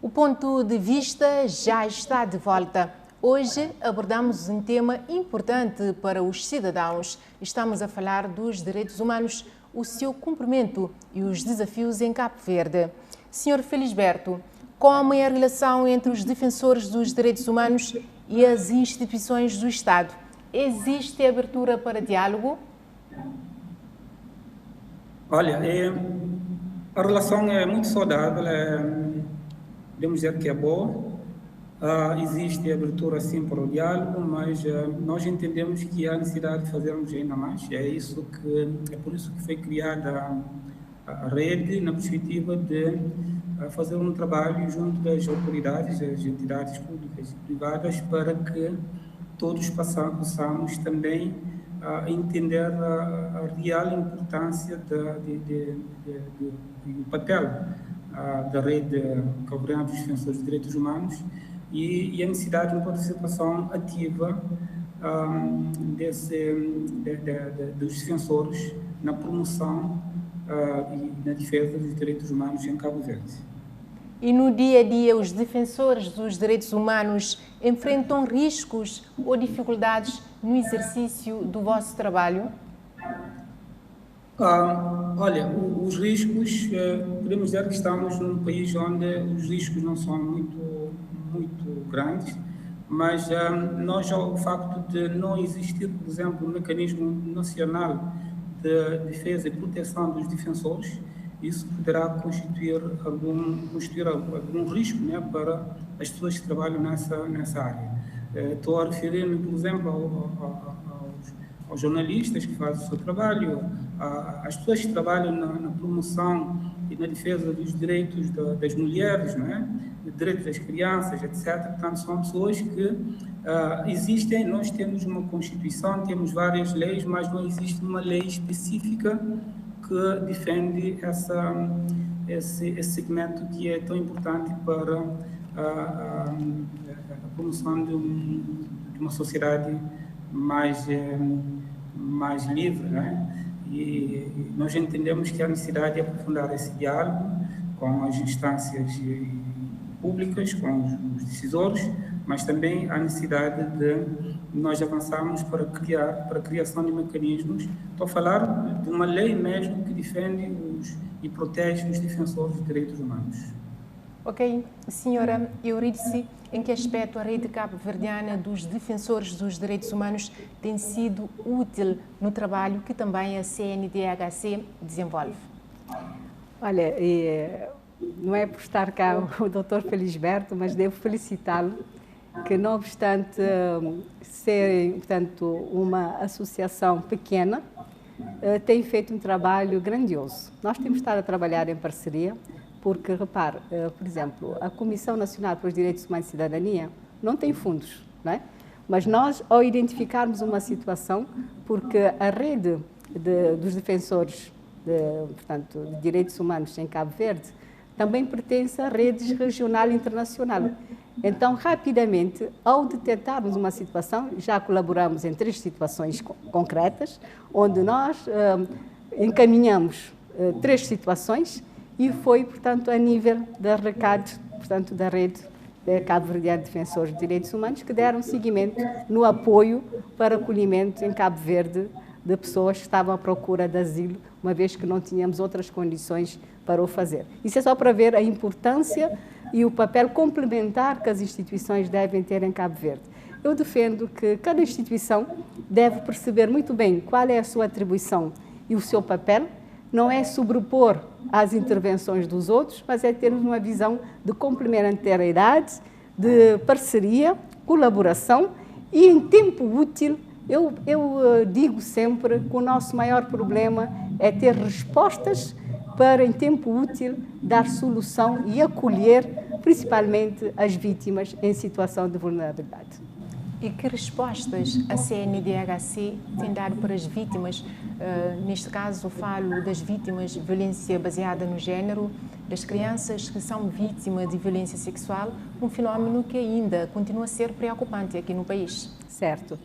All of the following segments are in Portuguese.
O ponto de vista já está de volta. Hoje abordamos um tema importante para os cidadãos. Estamos a falar dos direitos humanos, o seu cumprimento e os desafios em Cabo Verde. Sr. Felisberto, como é a relação entre os defensores dos direitos humanos e as instituições do Estado? Existe abertura para diálogo? Olha, a relação é muito saudável, podemos dizer que é boa. Existe abertura sim para o diálogo, mas nós entendemos que há necessidade de fazermos ainda mais. É por isso que foi criada a rede, na perspectiva de fazer um trabalho junto das autoridades, das entidades públicas e privadas, para que todos possamos também entender a real importância do papel da rede cabo-verdiana dos defensores de direitos humanos e a necessidade de uma participação ativa dos defensores na promoção e na defesa dos direitos humanos em Cabo Verde. E no dia a dia, os defensores dos direitos humanos enfrentam riscos ou dificuldades no exercício do vosso trabalho? Olha, os riscos, podemos dizer que estamos num país onde os riscos não são muito grandes, mas o facto de não existir, por exemplo, um mecanismo nacional de defesa e proteção dos defensores, isso poderá constituir algum risco, né, para as pessoas que trabalham nessa área. Estou a referir-me, por exemplo, aos jornalistas que fazem o seu trabalho, às pessoas que trabalham na promoção e na defesa dos direitos das mulheres, não é? Direitos das crianças, etc. Portanto, são pessoas que existem. Nós temos uma Constituição, temos várias leis, mas não existe uma lei específica que defende esse segmento que é tão importante para a promoção de uma sociedade mais livre, né? E nós entendemos que há necessidade de aprofundar esse diálogo com as instâncias públicas, com os decisores, mas também há necessidade de nós avançarmos para a criação de mecanismos. Estou a falar de uma lei mesmo que defende e protege os defensores dos direitos humanos. Ok. Senhora Euridice, em que aspecto a rede cabo-verdiana dos defensores dos direitos humanos tem sido útil no trabalho que também a CNDHC desenvolve? Olha, não é por estar cá o Dr. Felisberto, mas devo felicitá-lo que, não obstante ser, portanto, uma associação pequena, tem feito um trabalho grandioso. Nós temos estado a trabalhar em parceria, porque, repare, por exemplo, a Comissão Nacional para os Direitos Humanos e Cidadania não tem fundos, não é? Mas nós, ao identificarmos uma situação, porque a rede dos defensores de direitos humanos em Cabo Verde também pertence a redes regional e internacional. Então, rapidamente, ao detectarmos uma situação, já colaboramos em 3 situações concretas, onde nós encaminhamos 3 situações e foi, portanto, a nível da RECAD, portanto, da rede Cabo Verdeana de Defensores de Direitos Humanos, que deram seguimento no apoio para acolhimento em Cabo Verde de pessoas que estavam à procura de asilo, uma vez que não tínhamos outras condições para o fazer. Isso é só para ver a importância e o papel complementar que as instituições devem ter em Cabo Verde. Eu defendo que cada instituição deve perceber muito bem qual é a sua atribuição e o seu papel, não é sobrepor às intervenções dos outros, mas é termos uma visão de complementariedade, de parceria, colaboração e em tempo útil. Eu digo sempre que o nosso maior problema é ter respostas para, em tempo útil, dar solução e acolher, principalmente, as vítimas em situação de vulnerabilidade. E que respostas a CNDHC tem dado para as vítimas? Neste caso, falo das vítimas de violência baseada no género, das crianças que são vítimas de violência sexual, um fenómeno que ainda continua a ser preocupante aqui no país. Certo.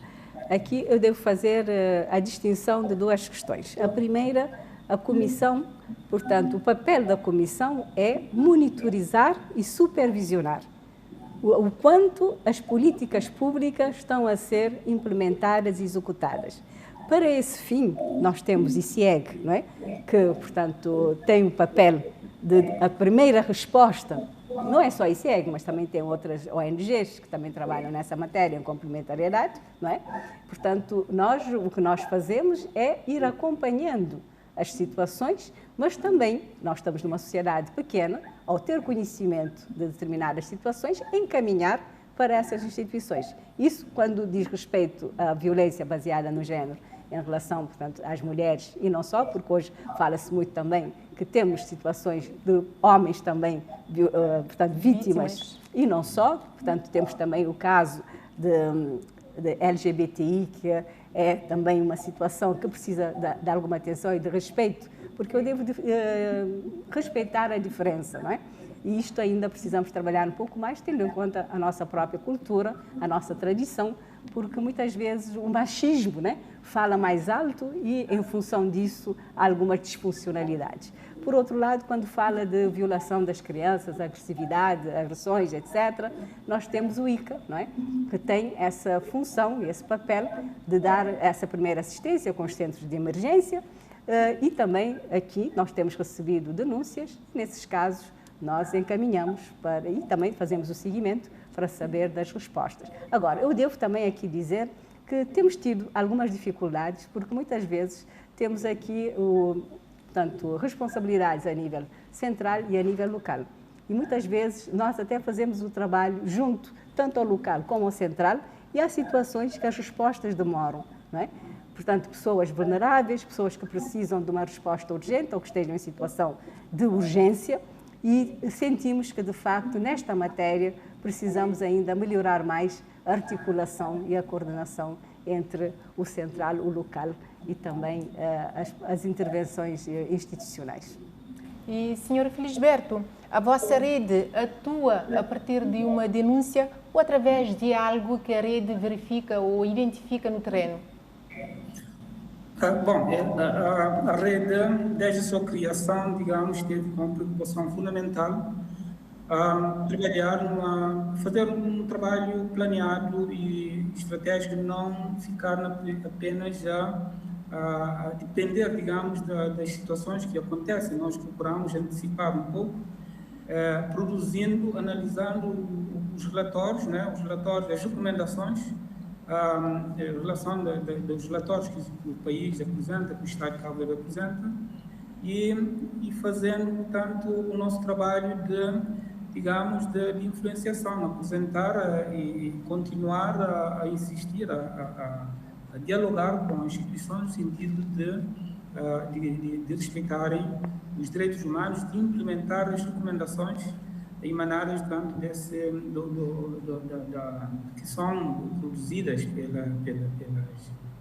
Aqui eu devo fazer a distinção de 2 questões. A primeira, a Comissão, portanto, o papel da Comissão é monitorizar e supervisionar o quanto as políticas públicas estão a ser implementadas e executadas. Para esse fim, nós temos o ICIEG, não é? Que, portanto, tem o papel de a primeira resposta. Não é só a ICIEG, mas também tem outras ONGs que também trabalham nessa matéria, em complementariedade, não é? Portanto, o que nós fazemos é ir acompanhando as situações, mas também nós estamos numa sociedade pequena, ao ter conhecimento de determinadas situações, encaminhar para essas instituições. Isso quando diz respeito à violência baseada no género, em relação, portanto, às mulheres, e não só, porque hoje fala-se muito também que temos situações de homens também, portanto, vítimas, e não só, portanto, temos também o caso de LGBTI, que é também uma situação que precisa de alguma atenção e de respeito, porque eu devo respeitar a diferença, não é? E isto ainda precisamos trabalhar um pouco mais, tendo em conta a nossa própria cultura, a nossa tradição, porque muitas vezes o machismo, né, fala mais alto e, em função disso, há algumas disfuncionalidades. Por outro lado, quando fala de violação das crianças, agressividade, agressões, etc., nós temos o ICA, não é? Que tem essa função e esse papel de dar essa primeira assistência com os centros de emergência e também aqui nós temos recebido denúncias, nesses casos nós encaminhamos e também fazemos o seguimento para saber das respostas. Agora, eu devo também aqui dizer que temos tido algumas dificuldades, porque muitas vezes temos aqui portanto, responsabilidades a nível central e a nível local. E muitas vezes nós até fazemos o trabalho junto, tanto ao local como ao central, e há situações que as respostas demoram, não é? Portanto, pessoas vulneráveis, pessoas que precisam de uma resposta urgente ou que estejam em situação de urgência, e sentimos que, de facto, nesta matéria, precisamos ainda melhorar mais a articulação e a coordenação entre o central, o local e também as intervenções institucionais. E, Sr. Felisberto, a vossa rede atua a partir de uma denúncia ou através de algo que a rede verifica ou identifica no terreno? Bom, a rede, desde a sua criação, digamos, teve como preocupação fundamental fazer um trabalho planeado e estratégico, não ficar apenas a depender, digamos, das situações que acontecem. Nós procuramos antecipar um pouco, produzindo, analisando os relatórios, né, as recomendações, em relação dos relatórios que o país apresenta, que o Estado de Cabo Verde apresenta, e fazendo, portanto, o nosso trabalho de influenciação, apresentar e continuar a insistir, a dialogar com as instituições no sentido de respeitarem os direitos humanos, de implementar as recomendações emanadas tanto que são produzidas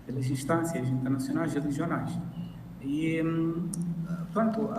pelas instâncias internacionais e regionais. E, portanto,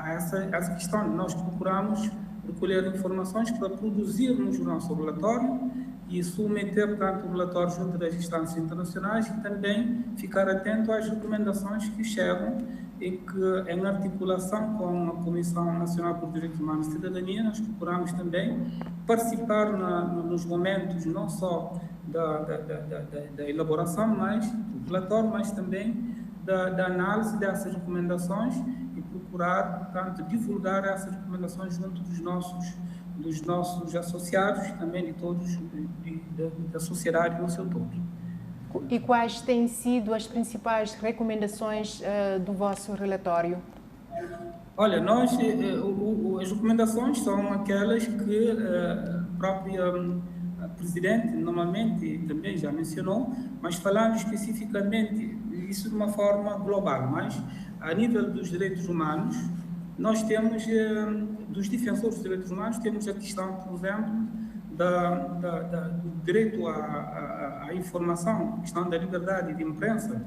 essa questão, nós procuramos recolher informações para produzirmos o nosso relatório e submeter, portanto, o relatório junto das instâncias internacionais e também ficar atento às recomendações que chegam em que, em articulação com a Comissão Nacional por Direitos Humanos e Cidadania, nós procuramos também participar nos momentos não só da elaboração do relatório, mas também da análise dessas recomendações e procurar, portanto, divulgar essas recomendações junto dos nossos associados e também de todos, da sociedade no seu todo. E quais têm sido as principais recomendações do vosso relatório? Olha, as recomendações são aquelas que a própria Presidente normalmente também já mencionou, mas falando especificamente, isso de uma forma global, mas a nível dos direitos humanos, nós temos, dos defensores dos direitos humanos, temos a questão, por exemplo, do direito à informação, a questão da liberdade de imprensa.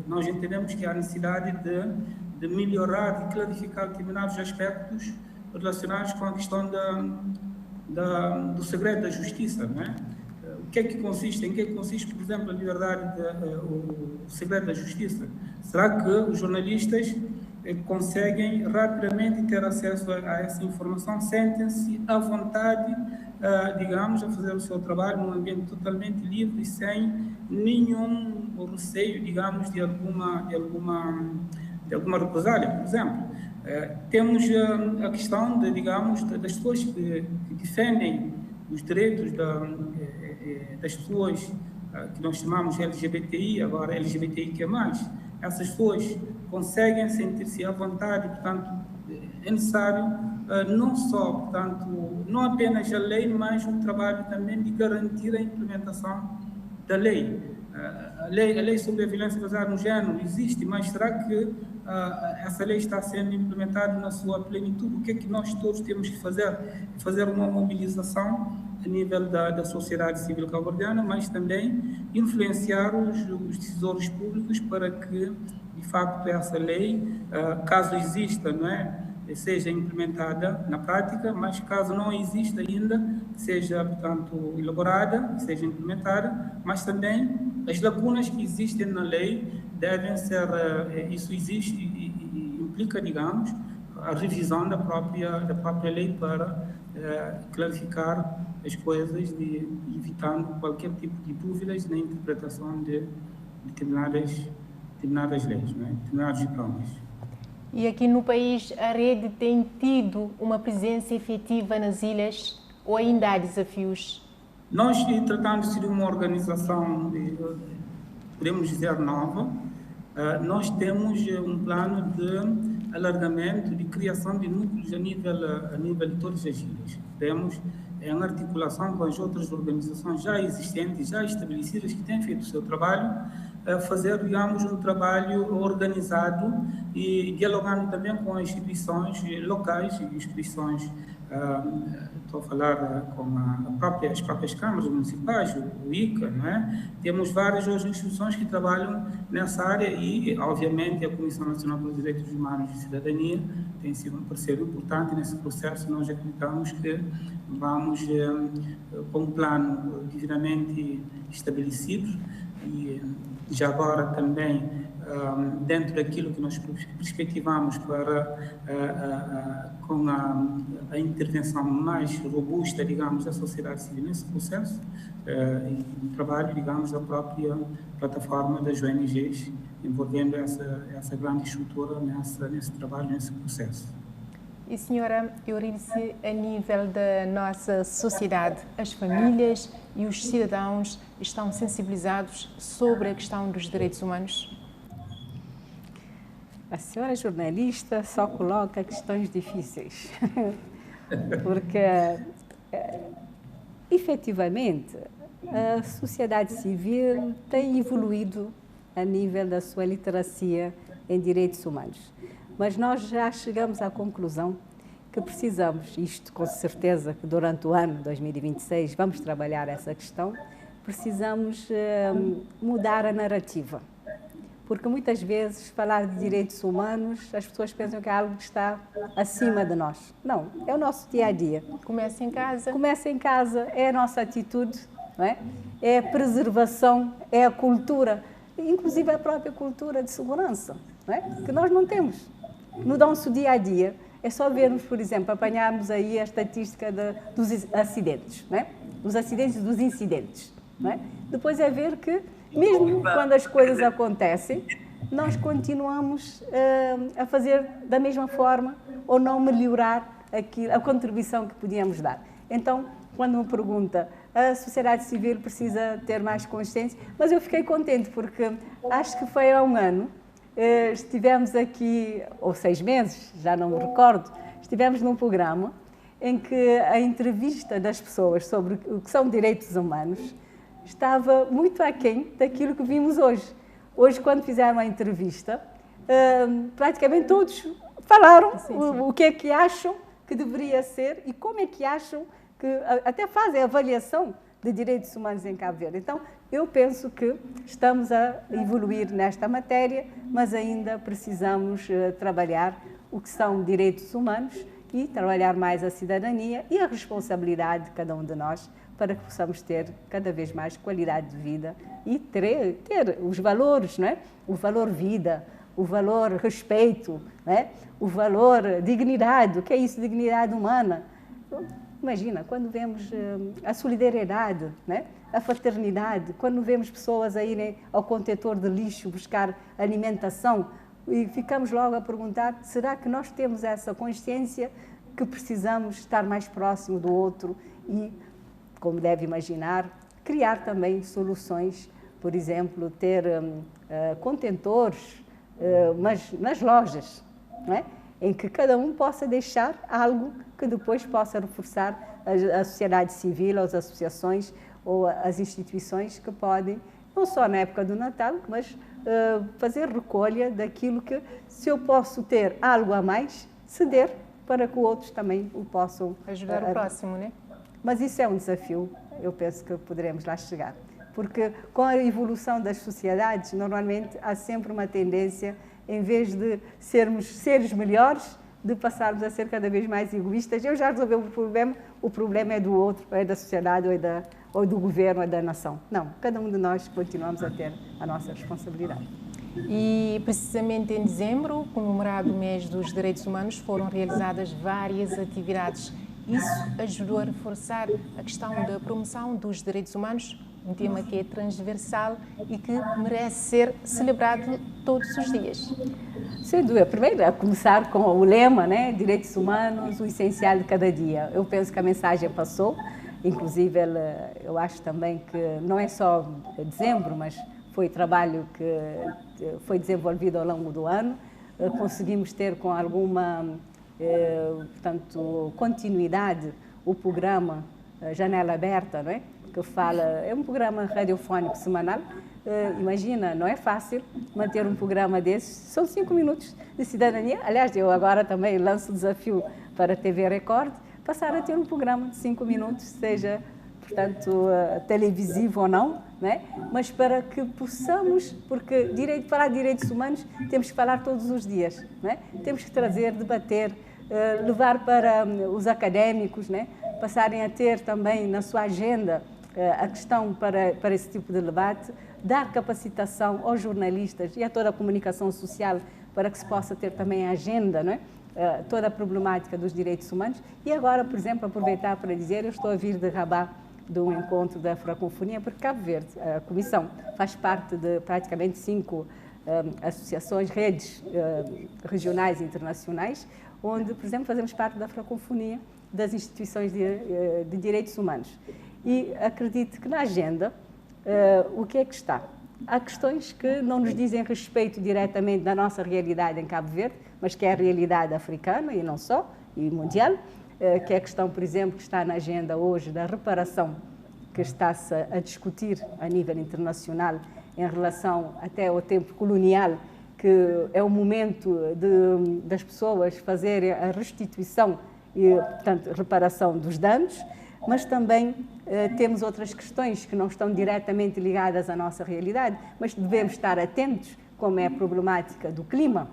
Nós entendemos que há necessidade de melhorar, de clarificar determinados aspectos relacionados com a questão do segredo da justiça, não é? que é que consiste, em que é que consiste, por exemplo, a liberdade, o segredo da justiça? Será que os jornalistas conseguem rapidamente ter acesso a essa informação, sentem-se à vontade, digamos, a fazer o seu trabalho num ambiente totalmente livre e sem nenhum receio, digamos, de alguma represália, por exemplo? Temos a questão, digamos, das pessoas que defendem os direitos das pessoas que nós chamamos LGBTI, agora LGBTI+. Essas pessoas conseguem sentir-se à vontade, portanto, é necessário não só, portanto, não apenas a lei, mas um trabalho também de garantir a implementação da lei. A lei sobre a violência baseada no género existe, mas será que essa lei está sendo implementada na sua plenitude? O que é que nós todos temos que fazer? Fazer uma mobilização a nível da sociedade civil cabo-verdiana, mas também influenciar os decisores públicos para que, de facto, essa lei, caso exista, não é, seja implementada na prática, mas caso não exista ainda, seja, portanto, elaborada, seja implementada, mas também as lacunas que existem na lei devem ser, isso existe e implica, digamos, a revisão da própria lei para clarificar as coisas, evitando qualquer tipo de dúvidas na interpretação de determinadas leis, não é? Determinados diplomas. E aqui no país, a rede tem tido uma presença efetiva nas ilhas ou ainda há desafios? Nós, tratando-se de uma organização, podemos dizer, nova, nós temos um plano de alargamento, de criação de núcleos a nível de todas as ilhas. Temos, em articulação com as outras organizações já existentes, já estabelecidas, que têm feito o seu trabalho, fazer, digamos, um trabalho organizado e dialogando também com as instituições locais e instituições, estou a falar com as próprias câmaras municipais, o ICA, não é? Temos várias outras instituições que trabalham nessa área e, obviamente, a Comissão Nacional pelos Direitos Humanos e Cidadania tem sido um parceiro importante nesse processo. Nós acreditamos que vamos, com um plano devidamente estabelecido e já agora também dentro daquilo que nós perspectivamos para com a intervenção mais robusta, digamos, da sociedade civil nesse processo e o trabalho, digamos, da própria plataforma das ONGs envolvendo essa grande estrutura nesse trabalho, nesse processo. E, senhora Euridice, a nível da nossa sociedade, as famílias e os cidadãos estão sensibilizados sobre a questão dos direitos humanos? A senhora jornalista só coloca questões difíceis, porque, efetivamente, a sociedade civil tem evoluído a nível da sua literacia em direitos humanos. Mas nós já chegamos à conclusão que precisamos, isto com certeza que durante o ano 2026 vamos trabalhar essa questão, precisamos mudar a narrativa. Porque muitas vezes falar de direitos humanos, as pessoas pensam que é algo que está acima de nós. Não, é o nosso dia a dia. Começa em casa. Começa em casa, é a nossa atitude, não é? É a preservação, é a cultura, inclusive a própria cultura de segurança, não é? Que nós não temos. No nosso dia a dia, é só vermos, por exemplo, apanharmos aí a estatística dos acidentes, não é? Dos acidentes e dos incidentes, não é? Depois é ver que, mesmo quando as coisas acontecem, nós continuamos a fazer da mesma forma ou não melhorar a contribuição que podíamos dar. Então, quando me pergunta, a sociedade civil precisa ter mais consciência, mas eu fiquei contente porque acho que foi há um ano, estivemos aqui, ou 6 meses, já não me recordo, estivemos num programa em que a entrevista das pessoas sobre o que são direitos humanos estava muito aquém daquilo que vimos hoje. Hoje, quando fizeram a entrevista, praticamente todos falaram o que é que acham que deveria ser e como é que acham que até fazem avaliação de direitos humanos em Cabo Verde. Então, eu penso que estamos a evoluir nesta matéria, mas ainda precisamos trabalhar o que são direitos humanos e trabalhar mais a cidadania e a responsabilidade de cada um de nós para que possamos ter cada vez mais qualidade de vida e ter os valores, não é? O valor vida, o valor respeito, não é? O valor dignidade. O que é isso, dignidade humana? Imagina, quando vemos a solidariedade, né? A fraternidade, quando vemos pessoas a irem ao contentor de lixo buscar alimentação e ficamos logo a perguntar, será que nós temos essa consciência que precisamos estar mais próximo do outro e, como deve imaginar, criar também soluções, por exemplo, ter contentores, mas nas lojas, não é? Em que cada um possa deixar algo que depois possa reforçar a sociedade civil, as associações ou as instituições que podem, não só na época do Natal, mas fazer recolha daquilo que, se eu posso ter algo a mais, ceder para que outros também o possam ajudar o próximo, né? Mas isso é um desafio, eu penso que poderemos lá chegar. Porque com a evolução das sociedades, normalmente há sempre uma tendência, em vez de sermos seres melhores, de passarmos a ser cada vez mais egoístas. Eu já resolvi o problema é do outro, é da sociedade, ou do governo, ou da nação. Não, cada um de nós continuamos a ter a nossa responsabilidade. E precisamente em dezembro, comemorado o mês dos direitos humanos, foram realizadas várias atividades. Isso ajudou a reforçar a questão da promoção dos direitos humanos, um tema que é transversal e que merece ser celebrado todos os dias. Sem dúvida. Primeiro, a começar com o lema, né? Direitos humanos, o essencial de cada dia. Eu penso que a mensagem passou, inclusive eu acho também que não é só dezembro, mas foi trabalho que foi desenvolvido ao longo do ano. Conseguimos ter com alguma portanto, continuidade o programa Janela Aberta, não é? Que fala, é um programa radiofónico semanal. Imagina, não é fácil manter um programa desses. São 5 minutos de cidadania. Aliás, eu agora também lanço o desafio para a TV Record, passar a ter um programa de 5 minutos, seja, portanto, televisivo ou não, né? Mas para que possamos, porque falar de direitos humanos temos que falar todos os dias, né? Temos que trazer, debater, levar para os académicos, né? Passarem a ter também na sua agenda a questão para esse tipo de debate, dar capacitação aos jornalistas e a toda a comunicação social para que se possa ter também a agenda, não é? Toda a problemática dos direitos humanos. E agora, por exemplo, aproveitar para dizer, eu estou a vir de Rabat, de um encontro da Francofonia, porque Cabo Verde, a Comissão, faz parte de praticamente 5 associações, redes regionais e internacionais, onde, por exemplo, fazemos parte da Francofonia das instituições de direitos humanos. E acredito que na agenda, o que é que está? Há questões que não nos dizem respeito diretamente da nossa realidade em Cabo Verde, mas que é a realidade africana e não só, e mundial, que é a questão, por exemplo, que está na agenda hoje da reparação, que está-se a discutir a nível internacional em relação até ao tempo colonial, que é o momento das pessoas fazerem a restituição e, portanto, reparação dos danos, mas também temos outras questões que não estão diretamente ligadas à nossa realidade, mas devemos estar atentos, como é a problemática do clima,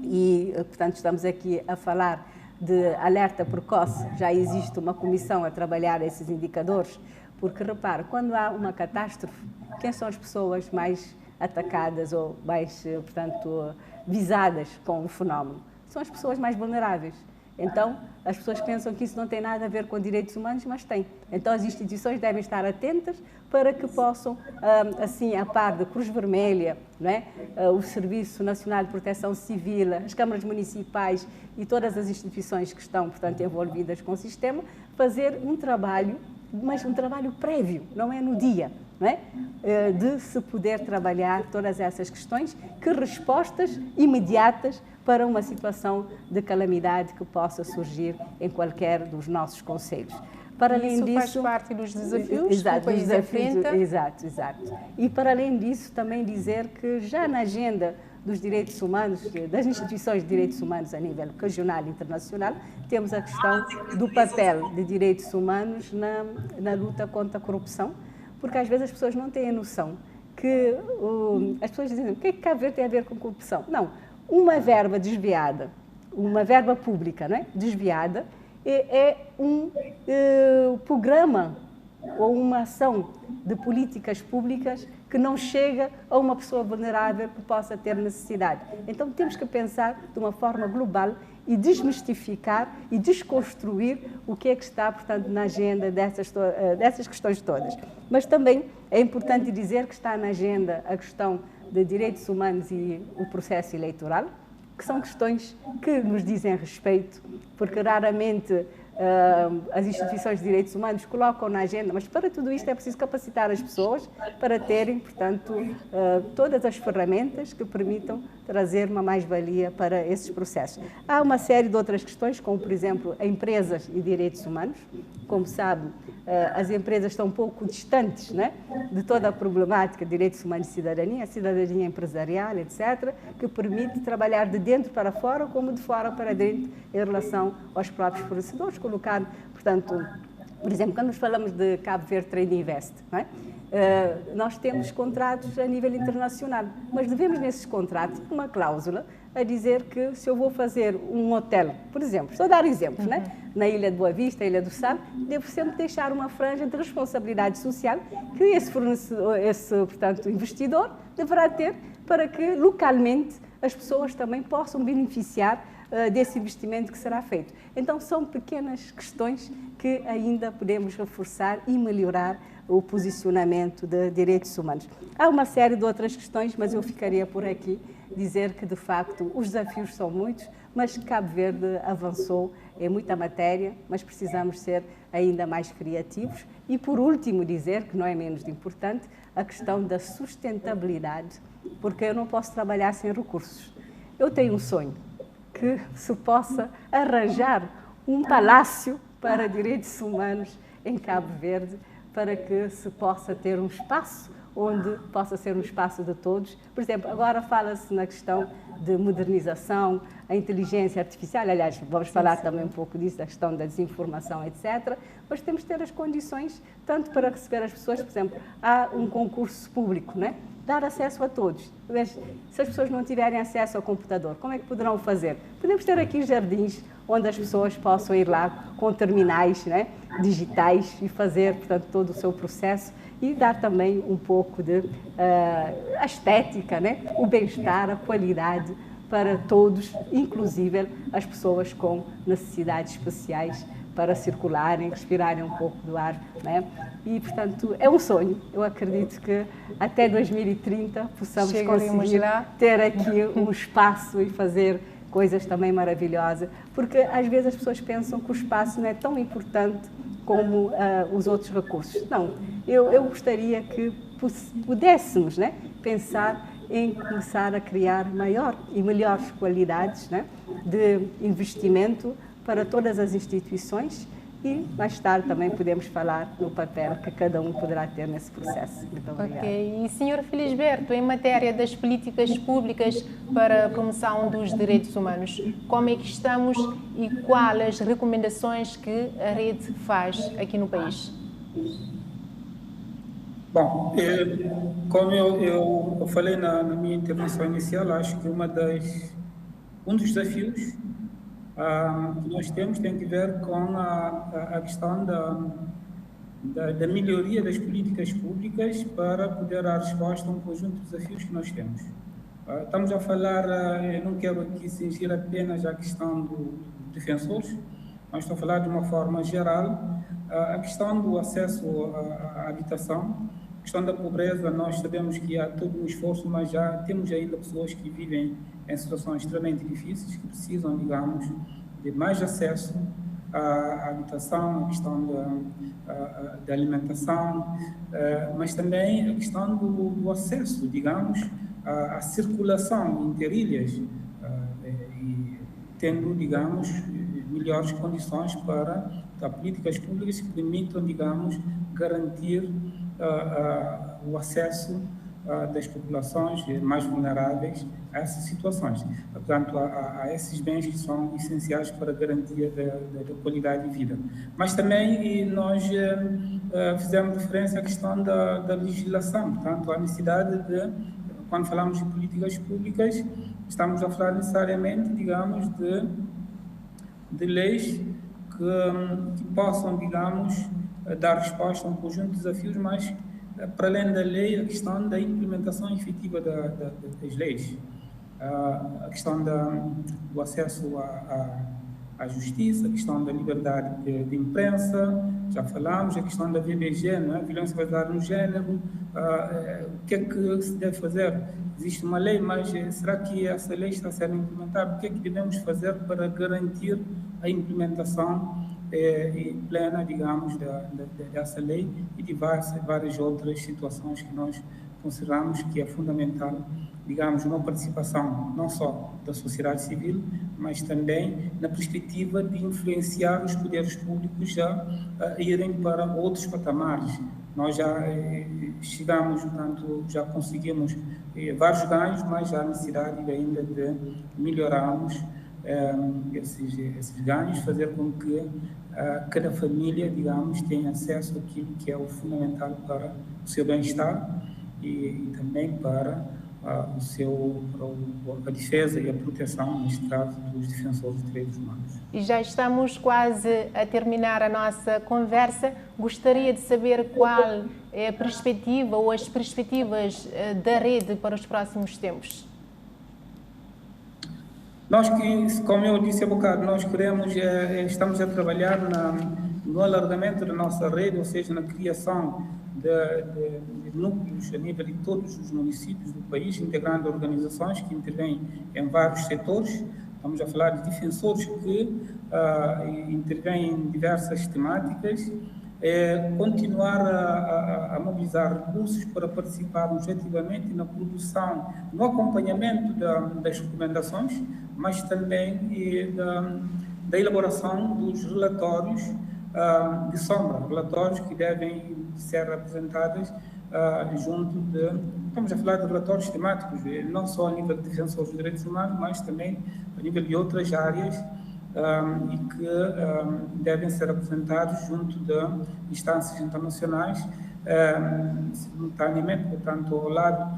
e, portanto, estamos aqui a falar de alerta precoce. Já existe uma comissão a trabalhar esses indicadores, porque, repare, quando há uma catástrofe, quem são as pessoas mais atacadas ou mais, portanto, visadas com o fenómeno? São as pessoas mais vulneráveis. Então, as pessoas pensam que isso não tem nada a ver com direitos humanos, mas tem. Então, as instituições devem estar atentas para que possam, assim, a par da Cruz Vermelha, não é? O Serviço Nacional de Proteção Civil, as câmaras municipais e todas as instituições que estão, portanto, envolvidas com o sistema, fazer um trabalho, mas um trabalho prévio, não é no dia, não é? De se poder trabalhar todas essas questões, que respostas imediatas para uma situação de calamidade que possa surgir em qualquer dos nossos concelhos. Para além disso, faz parte dos desafios que o país enfrenta. Exato. E para além disso, também dizer que já na agenda dos direitos humanos, das instituições de direitos humanos a nível regional e internacional, temos a questão do papel de direitos humanos na luta contra a corrupção, porque às vezes as pessoas não têm a noção que as pessoas dizem, o que é que Cabo Verde tem a ver com corrupção? Não. Uma verba desviada, uma verba pública, não é? Desviada, é um programa ou uma ação de políticas públicas que não chega a uma pessoa vulnerável que possa ter necessidade. Então temos que pensar de uma forma global e desmistificar e desconstruir o que é que está, portanto, na agenda dessas questões todas. Mas também é importante dizer que está na agenda a questão de direitos humanos e o processo eleitoral, que são questões que nos dizem respeito, porque raramente as instituições de direitos humanos colocam na agenda, mas para tudo isto é preciso capacitar as pessoas para terem, portanto, todas as ferramentas que permitam trazer uma mais-valia para esses processos. Há uma série de outras questões, como, por exemplo, empresas e direitos humanos. Como sabe, as empresas estão um pouco distantes, né, de toda a problemática de direitos humanos e cidadania, a cidadania empresarial, etc., que permite trabalhar de dentro para fora, como de fora para dentro, em relação aos próprios fornecedores, colocar, portanto, por exemplo, quando nos falamos de Cabo Verde Trade Invest, não é? Nós temos contratos a nível internacional, mas devemos nesses contratos uma cláusula a dizer que se eu vou fazer um hotel, por exemplo, estou a dar exemplos, né? Na Ilha de Boa Vista, Ilha do Sal, devo sempre deixar uma franja de responsabilidade social que esse fornecedor, portanto, investidor deverá ter para que localmente as pessoas também possam beneficiar desse investimento que será feito. Então são pequenas questões que ainda podemos reforçar e melhorar o posicionamento de direitos humanos. Há uma série de outras questões, mas eu ficaria por aqui dizer que, de facto, os desafios são muitos, mas Cabo Verde avançou em muita matéria, mas precisamos ser ainda mais criativos. E, por último, dizer, que não é menos importante, a questão da sustentabilidade, porque eu não posso trabalhar sem recursos. Eu tenho um sonho, que se possa arranjar um palácio para direitos humanos em Cabo Verde, para que se possa ter um espaço onde possa ser um espaço de todos. Por exemplo, agora fala-se na questão de modernização, a inteligência artificial, aliás, vamos falar também um pouco disso, da questão da desinformação, etc. Mas temos que ter as condições, tanto para receber as pessoas, por exemplo, há um concurso público, né? Dar acesso a todos. Se as pessoas não tiverem acesso ao computador, como é que poderão fazer? Podemos ter aqui jardins onde as pessoas possam ir lá com terminais, né, digitais e fazer, portanto, todo o seu processo e dar também um pouco de a estética, né, o bem-estar, a qualidade para todos, inclusive as pessoas com necessidades especiais para circularem, respirarem um pouco do ar, né? E, portanto, é um sonho. Eu acredito que até 2030 possamos conseguir ter aqui um espaço e fazer coisas também maravilhosas, porque às vezes as pessoas pensam que o espaço não é tão importante como os outros recursos. Não, eu gostaria que pudéssemos, né, pensar em começar a criar maior e melhores qualidades, né, de investimento para todas as instituições e mais tarde também podemos falar no papel que cada um poderá ter nesse processo. Muito obrigada. Ok. E, Sr. Felisberto, em matéria das políticas públicas para a promoção dos direitos humanos, como é que estamos e quais as recomendações que a rede faz aqui no país? Bom, como eu falei na minha intervenção inicial, acho que um dos desafios que nós temos tem que ver com a questão da melhoria das políticas públicas para poder dar resposta a um conjunto de desafios que nós temos. Estamos a falar, eu não quero aqui cingir apenas a questão dos defensores, mas estou a falar de uma forma geral, a questão do acesso à habitação, a questão da pobreza. Nós sabemos que há todo um esforço, mas já temos ainda pessoas que vivem em situações extremamente difíceis, que precisam, digamos, de mais acesso à habitação, a questão da alimentação, mas também a questão do acesso, digamos, à circulação interilhas, e tendo, digamos, melhores condições para políticas públicas que permitam, digamos, garantir o acesso das populações mais vulneráveis a essas situações, portanto, a esses bens que são essenciais para a garantia da qualidade de vida. Mas também nós fizemos referência à questão da legislação, portanto, a necessidade de, quando falamos de políticas públicas, estamos a falar necessariamente, digamos, de leis que possam, digamos, dar resposta a um conjunto de desafios, mas, para além da lei, a questão da implementação efetiva das leis, a questão do acesso à justiça, a questão da liberdade de imprensa, já falamos, a questão da VBG, não é? Violência baseada no género, o que é que se deve fazer? Existe uma lei, mas será que essa lei está sendo implementada? O que é que devemos fazer para garantir a implementação plena, digamos, dessa lei e de várias outras situações que nós consideramos que é fundamental, digamos, uma participação não só da sociedade civil, mas também na perspectiva de influenciar os poderes públicos a irem para outros patamares. Nós já chegamos, portanto, já conseguimos vários ganhos, mas há necessidade ainda de melhorarmos esses ganhos, fazer com que cada família, digamos, tenha acesso àquilo que é o fundamental para o seu bem-estar e também para a defesa e a proteção, neste caso, dos defensores de direitos humanos. E já estamos quase a terminar a nossa conversa. Gostaria de saber qual é a perspectiva ou as perspectivas da rede para os próximos tempos. Nós, como eu disse há bocado, nós estamos a trabalhar no alargamento da nossa rede, ou seja, na criação de núcleos a nível de todos os municípios do país, integrando organizações que intervêm em vários setores. Estamos a falar de defensores que intervêm em diversas temáticas, continuar a mobilizar recursos para participarmos ativamente na produção, no acompanhamento das recomendações, mas também da elaboração dos relatórios de sombra, relatórios que devem ser apresentados estamos a falar de relatórios temáticos, não só a nível de defensores dos direitos humanos, mas também a nível de outras áreas e que devem ser apresentados junto de instâncias internacionais, simultaneamente, portanto, ao lado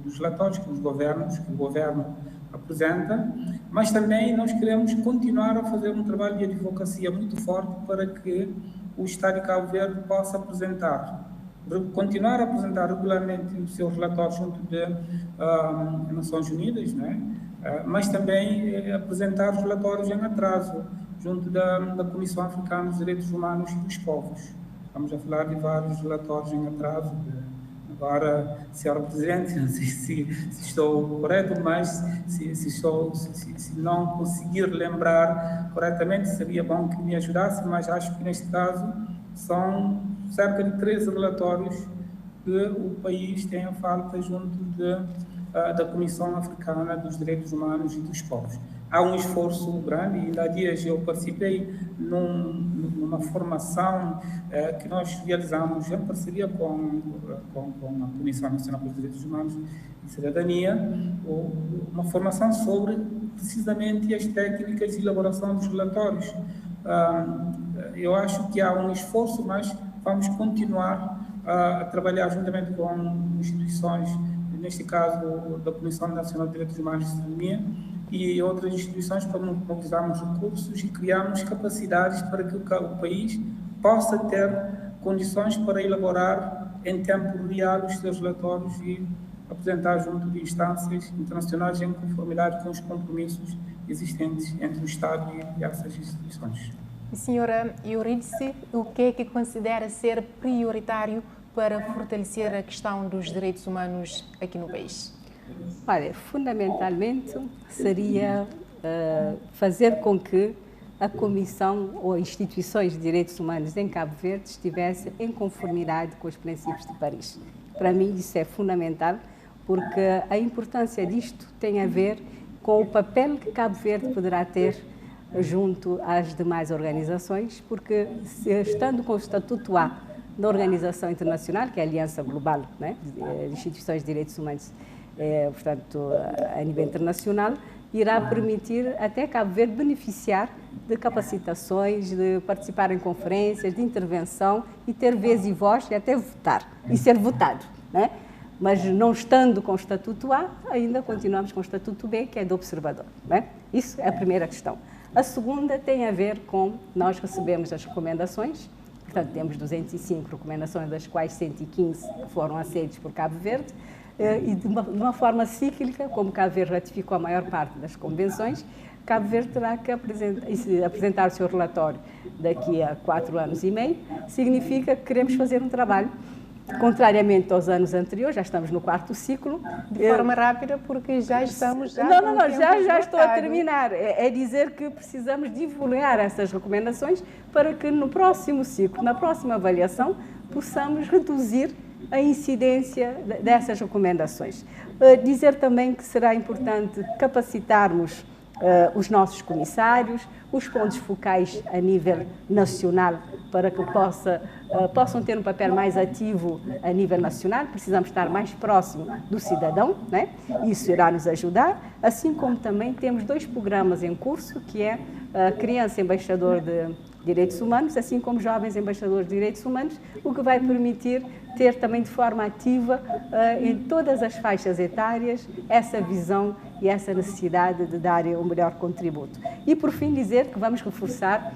dos relatórios que o governo apresenta, mas também nós queremos continuar a fazer um trabalho de advocacia muito forte para que o Estado de Cabo Verde possa continuar a apresentar regularmente os seus relatórios junto das Nações Unidas, não é? Mas também apresentar os relatórios em atraso junto da Comissão Africana dos Direitos Humanos e dos Povos. Estamos a falar de vários relatórios em atraso. Agora, Sr. Presidente, não sei se estou correto, mas se não conseguir lembrar corretamente, seria bom que me ajudasse, mas acho que neste caso são cerca de 13 relatórios que o país tem a falta junto da Comissão Africana dos Direitos Humanos e dos Povos. Há um esforço grande, e ainda há dias eu participei numa formação que nós realizamos em parceria com a Comissão Nacional dos Direitos Humanos e Cidadania, uma formação sobre precisamente as técnicas de elaboração dos relatórios. Eu acho que há um esforço, mas vamos continuar a trabalhar juntamente com instituições, neste caso da Comissão Nacional de Direitos Humanos e Cidadania, e outras instituições para mobilizarmos recursos e criarmos capacidades para que o país possa ter condições para elaborar em tempo real os seus relatórios e apresentar junto de instâncias internacionais em conformidade com os compromissos existentes entre o Estado e essas instituições. E, senhora Eurídice, o que é que considera ser prioritário para fortalecer a questão dos direitos humanos aqui no país? Olha, fundamentalmente seria fazer com que a Comissão ou instituições de direitos humanos em Cabo Verde estivessem em conformidade com os princípios de Paris. Para mim isso é fundamental, porque a importância disto tem a ver com o papel que Cabo Verde poderá ter junto às demais organizações, porque estando com o Estatuto A da Organização Internacional, que é a Aliança Global, né, de Instituições de Direitos Humanos, portanto, a nível internacional, irá permitir até Cabo Verde beneficiar de capacitações, de participar em conferências, de intervenção e ter vez e voz e até votar, e ser votado, né? Mas não estando com o Estatuto A, ainda continuamos com o Estatuto B, que é do observador, né? Isso é a primeira questão. A segunda tem a ver com, nós recebemos as recomendações, Portanto, temos 205 recomendações, das quais 115 foram aceitas por Cabo Verde, e de uma forma cíclica, como Cabo Verde ratificou a maior parte das convenções, Cabo Verde terá que apresentar o seu relatório daqui a 4 anos e meio. Significa que queremos fazer um trabalho, contrariamente aos anos anteriores, já estamos no 4º ciclo. De forma rápida, porque já estamos... Já estou a terminar. É dizer que precisamos divulgar essas recomendações para que no próximo ciclo, na próxima avaliação, possamos reduzir a incidência dessas recomendações. Dizer também que será importante capacitarmos os nossos comissários, os pontos focais a nível nacional, para que possam ter um papel mais ativo a nível nacional. Precisamos estar mais próximo do cidadão, né? Isso irá nos ajudar, assim como também temos 2 programas em curso, que é a Criança Embaixador de Direitos Humanos, assim como Jovens Embaixadores de Direitos Humanos, o que vai permitir ter também de forma ativa em todas as faixas etárias essa visão e essa necessidade de dar o melhor contributo. E, por fim, dizer que vamos reforçar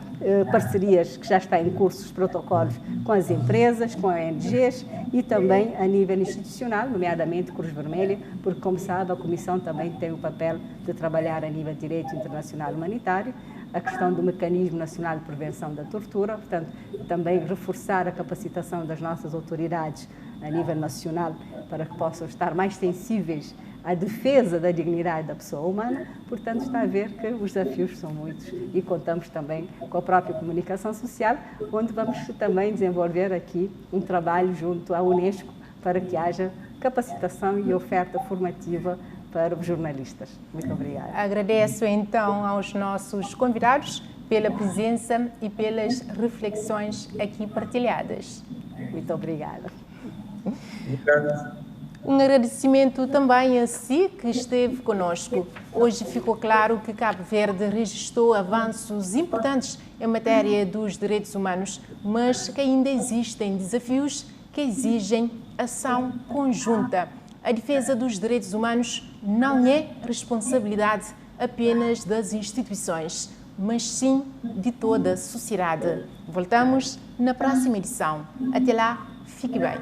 parcerias que já estão em curso, os protocolos com as empresas, com ONGs e também a nível institucional, nomeadamente Cruz Vermelha, porque, como sabe, a Comissão também tem o papel de trabalhar a nível de direito internacional humanitário, a questão do Mecanismo Nacional de Prevenção da Tortura, portanto, também reforçar a capacitação das nossas autoridades a nível nacional para que possam estar mais sensíveis à defesa da dignidade da pessoa humana. Portanto, está a ver que os desafios são muitos e contamos também com a própria comunicação social, onde vamos também desenvolver aqui um trabalho junto à Unesco para que haja capacitação e oferta formativa para os jornalistas. Muito obrigada. Agradeço então aos nossos convidados pela presença e pelas reflexões aqui partilhadas. Muito obrigada. Um agradecimento também a si que esteve conosco. Hoje ficou claro que Cabo Verde registrou avanços importantes em matéria dos direitos humanos, mas que ainda existem desafios que exigem ação conjunta. A defesa dos direitos humanos não é responsabilidade apenas das instituições, mas sim de toda a sociedade. Voltamos na próxima edição. Até lá, fique bem.